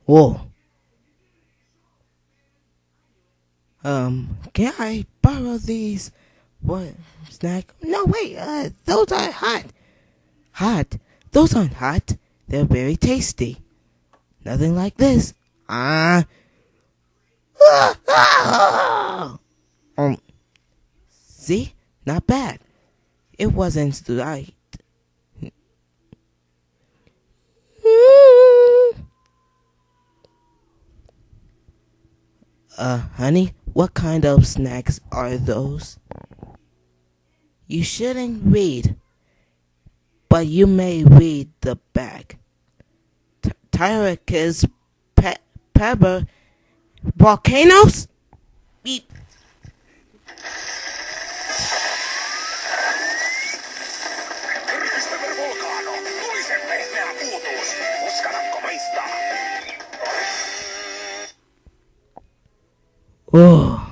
Whoa. Can I borrow these? What? Snack? No, wait, those aren't hot. Hot? Those aren't hot. They're very tasty. Nothing like this. See? Not bad. It wasn't right. Honey, what kind of snacks are those? You shouldn't read, but you may read the back. Tyrkisk, Peber, volcanoes? Beep. Peber Volcano, tulisen pehmeä uutuus. Uskallatko maistaa? Oh.